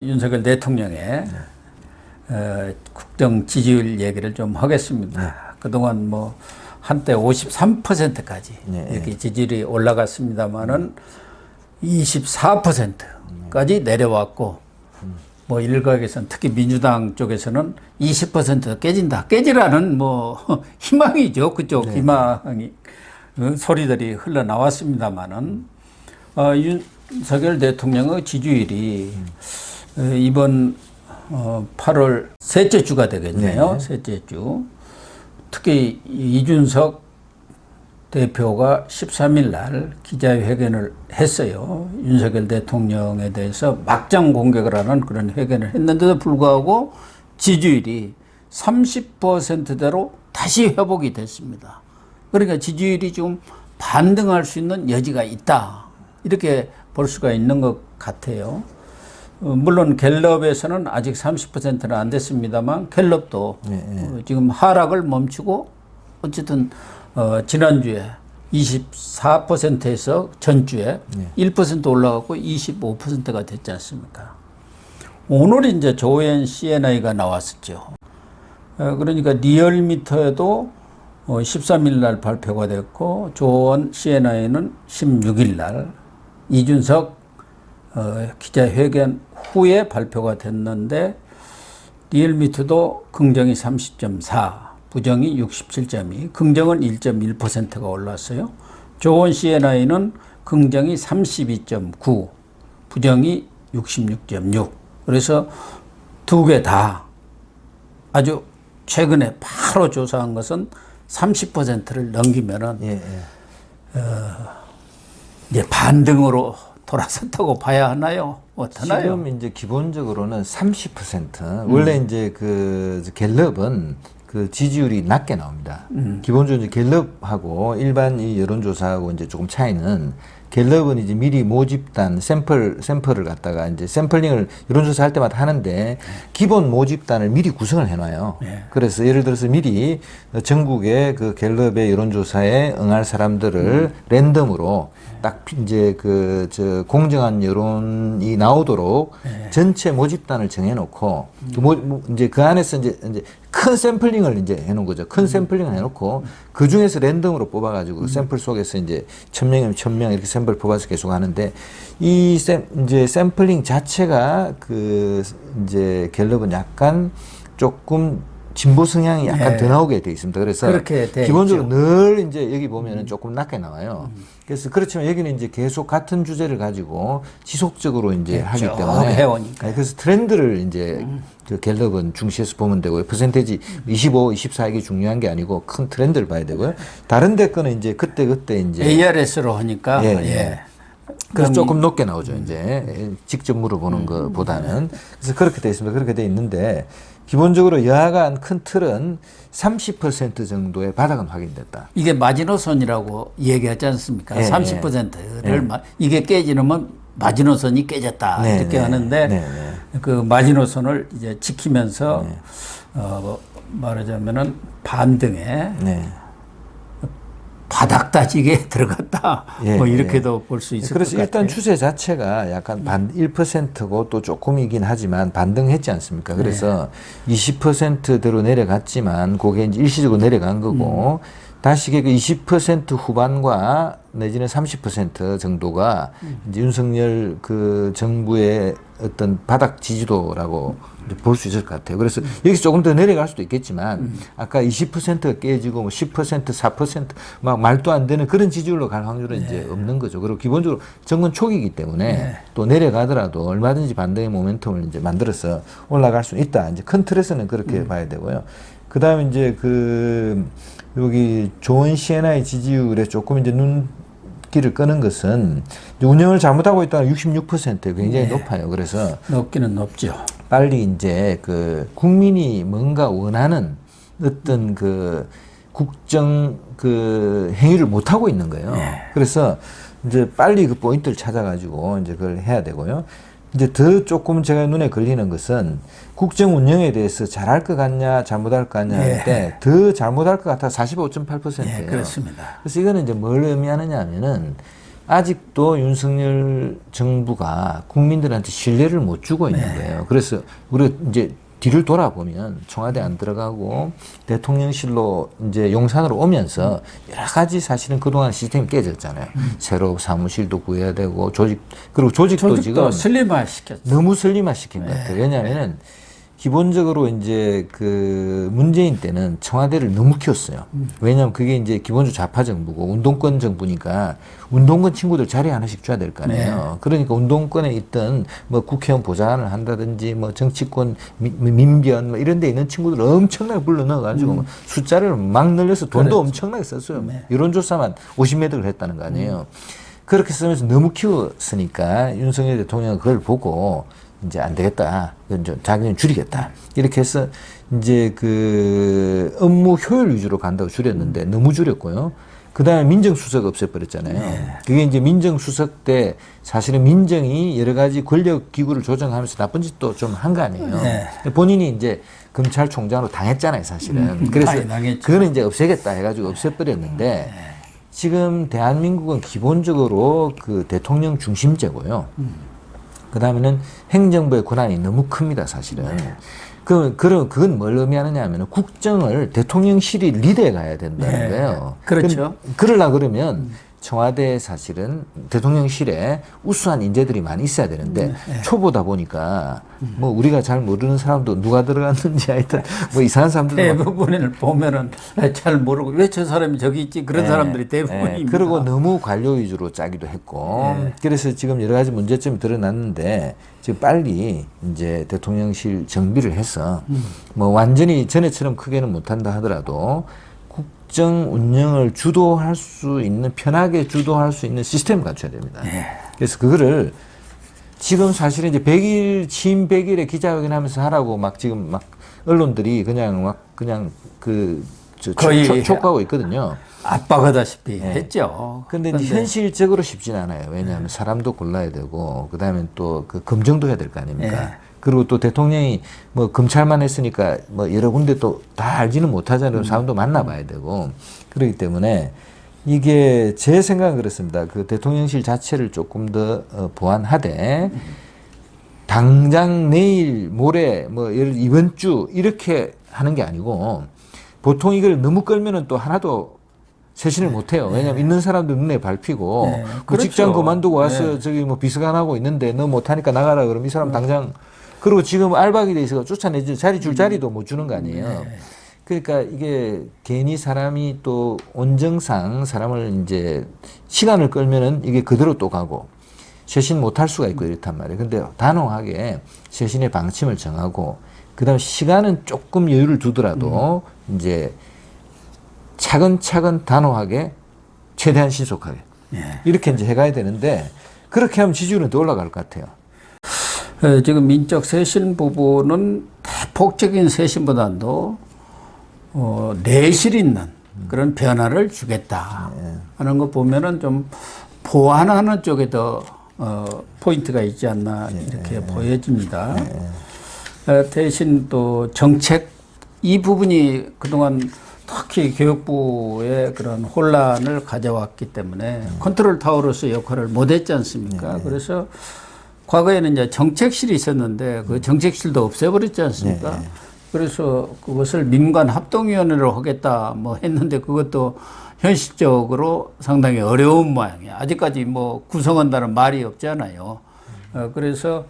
윤석열 대통령의 국정 지지율 얘기를 좀 하겠습니다. 그동안 뭐 한때 53%까지 이렇게 지지율이 올라갔습니다만은 24%까지 내려왔고 뭐 일각에서는 특히 민주당 쪽에서는 20% 깨진다. 깨지라는 뭐 희망이죠. 그쪽 희망이 소리들이 흘러나왔습니다만은 윤석열 대통령의 지지율이 이번 8월 셋째 주가 되겠네요. 셋째 주. 특히 이준석 대표가 13일 날 기자회견을 했어요. 윤석열 대통령에 대해서 막장 공격을 하는 그런 회견을 했는데도 불구하고 지지율이 30%대로 다시 회복이 됐습니다. 그러니까 지지율이 좀 반등할 수 있는 여지가 있다. 이렇게 볼 수가 있는 것 같아요. 물론 갤럽에서는 아직 30%는 안 됐습니다만 갤럽도 지금 하락을 멈추고 어쨌든 지난주에 24%에서 전주에 1% 올라가고 25%가 됐지 않습니까? 오늘 이제 조앤 CNI가 나왔었죠. 그러니까 리얼미터에도 13일 날 발표가 됐고 조앤 CNI는 16일 날 이준석 기자회견 후에 발표가 됐는데 리얼미터도 긍정이 30.4, 부정이 67.2, 긍정은 1.1%가 올랐어요. 조앤 CNI는 긍정이 32.9, 부정이 66.6. 그래서 두 개 다 아주 최근에 바로 조사한 것은 30%를 넘기면은 이제 반등으로 돌아섰다고 봐야 하나요? 어떠나요? 지금 이제 기본적으로는 30%. 원래 이제 그 갤럽은 그 지지율이 낮게 나옵니다. 기본적으로 이제 갤럽하고 일반 이 여론조사하고 이제 조금 차이는 갤럽은 이제 미리 모집단 샘플을 갖다가 이제 샘플링을 여론조사 할 때마다 하는데 기본 모집단을 미리 구성을 해놔요. 그래서 예를 들어서 미리 전국의 그 갤럽의 여론조사에 응할 사람들을 랜덤으로 딱 이제 저 공정한 여론이 나오도록 전체 모집단을 정해놓고 이제 그 안에서 이제 큰 샘플링을 이제 해놓은 거죠. 큰 샘플링을 해놓고 그 중에서 랜덤으로 뽑아가지고 샘플 속에서 이제 1000명이면 1000명 이렇게 샘플 뽑아서 계속 하는데 이제 샘플링 자체가 이제 갤럽은 약간 조금 진보 성향이 약간 더 나오게 돼 있습니다. 그래서 기본적으로 늘 이제 여기 보면은 조금 낮게 나와요. 그래서 그렇지만 여기는 이제 계속 같은 주제를 가지고 지속적으로 이제 하기 때문에 해오니까. 그래서 트렌드를 이제 갤럽은 중시해서 보면 되고요. 퍼센테이지 25, 24 이게 중요한 게 아니고 큰 트렌드를 봐야 되고요. 다른 데 거는 이제 그때 이제 ARS로 하니까 그래서 조금 높게 나오죠. 이제 직접 물어보는 것보다는. 그래서 그렇게 돼 있습니다. 그렇게 돼 있는데 기본적으로 여하간 큰 틀은 30% 정도의 바닥은 확인됐다. 이게 마지노선이라고 얘기하지 않습니까? 30%를 이게 깨지면 마지노선이 깨졌다 이렇게 하는데 그 마지노선을 이제 지키면서 말하자면은 반등에 바닥 다지게 들어갔다. 뭐 이렇게도 볼 수 있을 것 같아요. 그래서 일단 추세 자체가 약간 1%고 또 조금이긴 하지만 반등했지 않습니까? 그래서 20%대로 내려갔지만 그게 이제 일시적으로 내려간 거고 다시 그 20% 후반과 내지는 30% 정도가 이제 윤석열 그 정부의 어떤 바닥 지지도라고 볼 수 있을 것 같아요. 그래서 여기서 조금 더 내려갈 수도 있겠지만 아까 20%가 깨지고 뭐 10%, 4% 막 말도 안 되는 그런 지지율로 갈 확률은 이제 없는 거죠. 그리고 기본적으로 정권 초기이기 때문에 또 내려가더라도 얼마든지 반등의 모멘텀을 이제 만들어서 올라갈 수 있다. 이제 큰 틀에서는 그렇게 봐야 되고요. 그 다음에 이제 여기 조앤 CNI 지지율에 조금 이제 눈길을 끄는 것은 운영을 잘못하고 있다는 66% 굉장히 높아요. 그래서 높기는 높죠. 빨리 이제 국민이 뭔가 원하는 어떤 국정 행위를 못 하고 있는 거예요. 그래서 이제 빨리 그 포인트를 찾아가지고 이제 그걸 해야 되고요. 이제 더 조금 제가 눈에 걸리는 것은 국정 운영에 대해서 잘할 것 같냐, 잘못할 것 같냐 할 때 더 잘못할 것 같아 45.8%예요. 그렇습니다. 그래서 이거는 이제 뭘 의미하느냐 하면은 아직도 윤석열 정부가 국민들한테 신뢰를 못 주고 있는 거예요. 그래서 우리가 이제 뒤를 돌아보면 청와대 안 들어가고 대통령실로 이제 용산으로 오면서 여러 가지 사실은 그동안 시스템이 깨졌잖아요. 새로 사무실도 구해야 되고 그리고 조직도 지금 슬림화 시켰죠. 너무 슬림화 시킨 것 같아요. 왜냐하면은 기본적으로 이제 그 문재인 때는 청와대를 너무 키웠어요. 왜냐하면 그게 이제 기본적으로 좌파 정부고 운동권 정부니까 운동권 친구들 자리 하나씩 줘야 될 거 아니에요. 그러니까 운동권에 있던 뭐 국회의원 보좌관을 한다든지 뭐 정치권 민변 뭐 이런 데 있는 친구들 엄청나게 불러 넣어가지고 숫자를 막 늘려서 돈도 엄청나게 썼어요. 여론조사만 50매덕을 했다는 거 아니에요. 그렇게 쓰면서 너무 키웠으니까 윤석열 대통령은 그걸 보고 이제 안 되겠다. 자기는 줄이겠다. 이렇게 해서 이제 그 업무 효율 위주로 간다고 줄였는데 너무 줄였고요. 그 다음에 민정수석 없애버렸잖아요. 그게 이제 민정수석 때 사실은 민정이 여러 가지 권력 기구를 조정하면서 나쁜 짓도 좀 한 거 아니에요. 본인이 이제 검찰총장으로 당했잖아요, 사실은. 그래서 그거는 이제 없애겠다 해가지고 없애버렸는데 지금 대한민국은 기본적으로 그 대통령 중심제고요. 그 다음에는 행정부의 권한이 너무 큽니다, 사실은. 그건 뭘 의미하느냐 하면 국정을 대통령실이 리드해 가야 된다는 거예요. 그렇죠. 그러려고 그러면 청와대에 사실은 대통령실에 우수한 인재들이 많이 있어야 되는데 초보다 보니까 뭐 우리가 잘 모르는 사람도 누가 들어갔는지 하여튼 뭐 이상한 사람들도 대부분을 보면은 잘 모르고 왜 저 사람이 저기 있지 그런 사람들이 대부분입니다. 그리고 너무 관료 위주로 짜기도 했고 그래서 지금 여러 가지 문제점이 드러났는데 지금 빨리 이제 대통령실 정비를 해서 뭐 완전히 전에처럼 크게는 못한다 하더라도 국정 운영을 주도할 수 있는 편하게 주도할 수 있는 시스템을 갖춰야 됩니다. 그래서 그거를 지금 사실은 이제 100일 취임 100일에 기자회견 하면서 하라고 막 지금 막 언론들이 그냥 거의 촉구하고 있거든요. 압박하다시피 했죠. 근데 현실적으로 쉽진 않아요. 왜냐하면 사람도 골라야 되고 그다음에 또 그 검증도 해야 될 거 아닙니까? 그리고 또 대통령이 뭐 검찰만 했으니까 뭐 여러 군데 또 다 알지는 못하잖아요. 사람도 만나봐야 되고 그렇기 때문에 이게 제 생각은 그렇습니다. 그 대통령실 자체를 조금 더 보완하되 당장 내일 모레 뭐 이번 주 이렇게 하는 게 아니고 보통 이걸 너무 끌면은 또 하나도 쇄신을 못해요. 왜냐하면 있는 사람들 눈에 밟히고 그 그렇죠. 직장 그만두고 와서 저기 뭐 비서관하고 있는데 너 못하니까 나가라 그러면 이 사람 당장 그리고 지금 알박이 돼 있어서 쫓아내지 줄 자리도 못 주는 거 아니에요. 그러니까 이게 괜히 사람이 또 온정상 사람을 이제 시간을 끌면은 이게 그대로 또 가고 쇄신 못할 수가 있고 이렇단 말이에요. 근데 단호하게 쇄신의 방침을 정하고 그다음 시간은 조금 여유를 두더라도 이제 차근차근 단호하게 최대한 신속하게 이렇게 이제 해가야 되는데 그렇게 하면 지지율은 더 올라갈 것 같아요. 지금 민적 쇄신 부분은 대폭적인 쇄신보다도 내실 있는 그런 변화를 주겠다 하는 거 보면은 좀 보완하는 쪽에 더 포인트가 있지 않나 이렇게 보여집니다. 대신 또 정책 이 부분이 그동안 특히 교육부의 그런 혼란을 가져왔기 때문에 컨트롤 타워로서 역할을 못했지 않습니까? 그래서 과거에는 이제 정책실이 있었는데 그 정책실도 없애버렸지 않습니까? 그래서 그것을 민관 합동위원회로 하겠다 뭐 했는데 그것도 현실적으로 상당히 어려운 모양이에요. 아직까지 뭐 구성한다는 말이 없잖아요. 그래서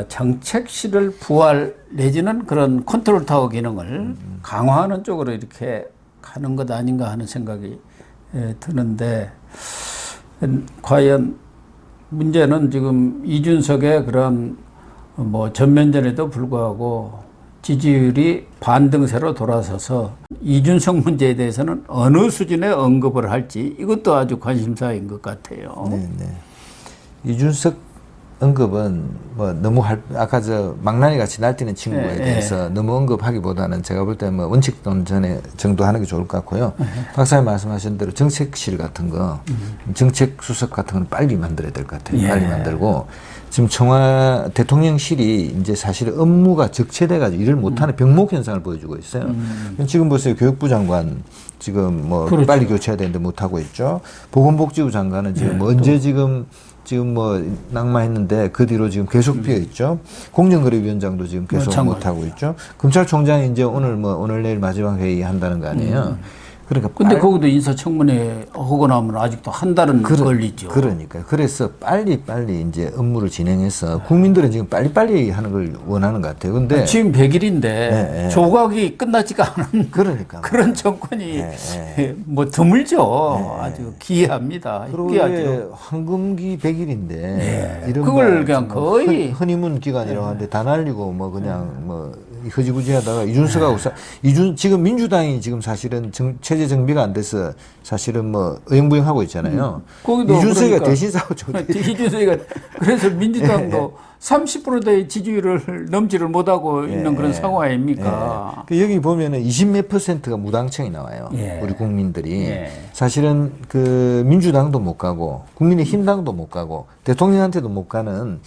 정책실을 부활 내지는 그런 컨트롤 타워 기능을 강화하는 쪽으로 이렇게 가는 것 아닌가 하는 생각이 드는데 과연 문제는 지금 이준석의 그런 뭐 전면전에도 불구하고 지지율이 반등세로 돌아서서 이준석 문제에 대해서는 어느 수준의 언급을 할지 이것도 아주 관심사인 것 같아요. 이준석 언급은 뭐 너무 아까 저 망나니 같이 날뛰는 친구에 대해서 너무 언급하기보다는 제가 볼 때 뭐 원칙론 전에 정도 하는 게 좋을 것 같고요. 박사님 말씀하신 대로 정책실 같은 거, 정책 수석 같은 건 빨리 만들어야 될 것 같아요. 빨리 만들고 지금 청와 대통령실이 이제 사실 업무가 적체돼가지고 일을 못하는 병목 현상을 보여주고 있어요. 지금 보세요. 교육부 장관 지금 뭐 그렇죠. 빨리 교체해야 되는데 못하고 있죠. 보건복지부 장관은 지금 뭐 언제 지금 뭐 낙마했는데 그 뒤로 지금 계속 비어 있죠. 공정거래위원장도 지금 계속 못 하고 있죠. 검찰총장이 이제 오늘 내일 마지막 회의 한다는 거 아니에요. 그러니까 근데 거기도 인사청문회 하고 나면 아직도 한 달은 걸리죠. 그러니까 그래서 빨리 이제 업무를 진행해서 국민들은 지금 빨리 하는 걸 원하는 것 같아요. 근데 지금 100일인데 조각이 끝나지가 않은 그러니까 그런 정권이 뭐 드물죠. 아주 기이합니다. 그리고 황금기 100일인데 이런 그걸 그냥 거의 허니문 기간이라고 하는데 다 날리고 뭐 그냥 뭐 허지부지하다가 이준석하고 지금 민주당이 지금 사실은 체제 정비가 안 돼서 사실은 뭐 어영부영하고 있잖아요. 거기도 이준석이가 그러니까 대신 싸우죠. 이준석이가 그래서 민주당도 30%대의 지지율을 넘지를 못하고 있는 그런 상황 아닙니까? 여기 보면은 20몇 %가 무당층이 나와요. 우리 국민들이. 사실은 그 민주당도 못 가고 국민의힘당도 못 가고 대통령한테도 못 가는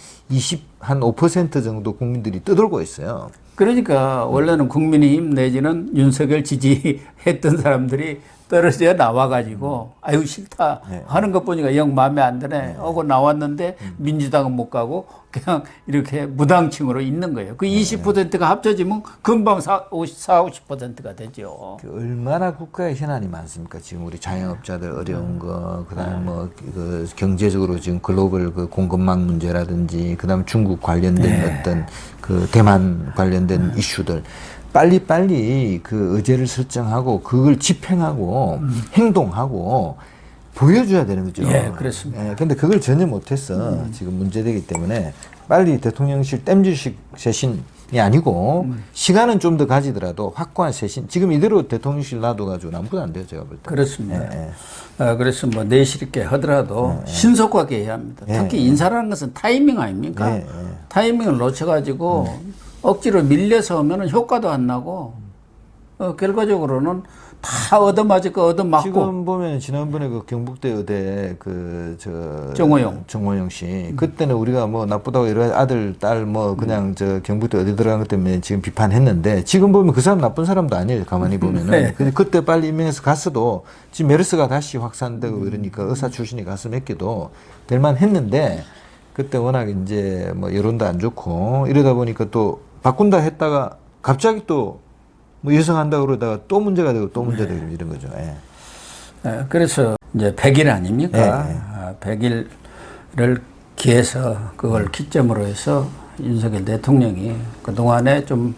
한 5% 정도 국민들이 떠돌고 있어요. 그러니까 원래는 국민의힘 내지는 윤석열 지지했던 사람들이 떨어져 나와가지고 아유 싫다 하는 것 보니까 영 마음에 안 드네 하고 나왔는데 민주당은 못 가고 그냥 이렇게 무당층으로 있는 거예요. 그 20%가 합쳐지면 금방 50%가 되죠. 얼마나 국가의 현안이 많습니까? 지금 우리 자영업자들 어려운 거, 그다음에 뭐 그 경제적으로 지금 글로벌 그 공급망 문제라든지, 그다음 중국 관련된 어떤 그 대만 관련된 이슈들. 빨리 그 의제를 설정하고 그걸 집행하고 행동하고 보여줘야 되는 거죠. 예, 그렇습니다. 근데 그걸 전혀 못해서 지금 문제되기 때문에 빨리 대통령실 땜질식 쇄신이 아니고 시간은 좀 더 가지더라도 확고한 쇄신. 지금 이대로 대통령실 놔둬가지고 아무것도 안 돼요, 제가 볼 때. 그렇습니다. 그래서 뭐 내실 있게 하더라도 신속하게 해야 합니다. 특히 인사라는 것은 타이밍 아닙니까? 타이밍을 놓쳐가지고 억지로 밀려서 하면은 효과도 안 나고 결과적으로는 다 얻어맞을 거 얻어맞고. 지금 보면 지난번에 그 경북대 의대 정호영 씨 그때는 우리가 뭐 나쁘다고 여러 아들 딸 뭐 그냥 저 경북대 의대 들어간 것 때문에 지금 비판했는데 지금 보면 그 사람 나쁜 사람도 아니에요. 가만히 보면은. 근데 그때 빨리 임명해서 갔어도 지금 메르스가 다시 확산되고 이러니까 의사 출신이 가서 몇 개도 될만 했는데 그때 워낙 이제 뭐 여론도 안 좋고 이러다 보니까 또 바꾼다 했다가 갑자기 또 뭐 예상한다 그러다가 또 문제가 되고 또 문제가 되고 이런 거죠. 그래서 이제 100일 아닙니까? 100일을 기해서 그걸 기점으로 해서 윤석열 대통령이 그동안에 좀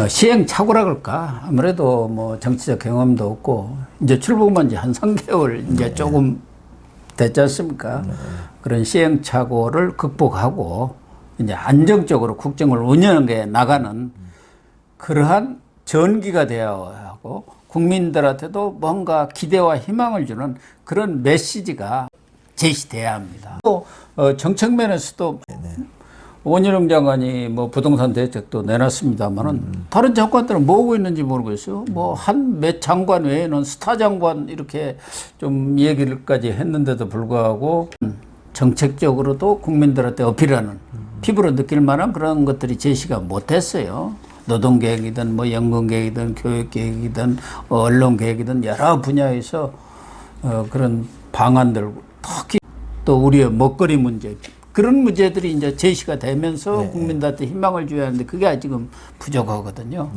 시행착오라 그럴까? 아무래도 뭐 정치적 경험도 없고 이제 출범한 지 한 3개월 이제 조금 됐지 않습니까? 그런 시행착오를 극복하고 이제 안정적으로 국정을 운영해 나가는 그러한 전기가 되어야 하고 국민들한테도 뭔가 기대와 희망을 주는 그런 메시지가 제시돼야 합니다. 또 정책 면에서도 원희룡 장관이 뭐 부동산 대책도 내놨습니다만은 다른 장관들은 뭐 하고 있는지 모르겠어요. 뭐 한 몇 장관 외에는 스타 장관 이렇게 좀 얘기를까지 했는데도 불구하고 정책적으로도 국민들한테 어필하는 피부로 느낄 만한 그런 것들이 제시가 못했어요. 노동계획이든 뭐 연금계획이든 교육계획이든 언론계획이든 여러 분야에서 그런 방안들 특히 또 우리의 먹거리 문제 그런 문제들이 이제 제시가 되면서 국민들한테 희망을 줘야 하는데 그게 지금 부족하거든요.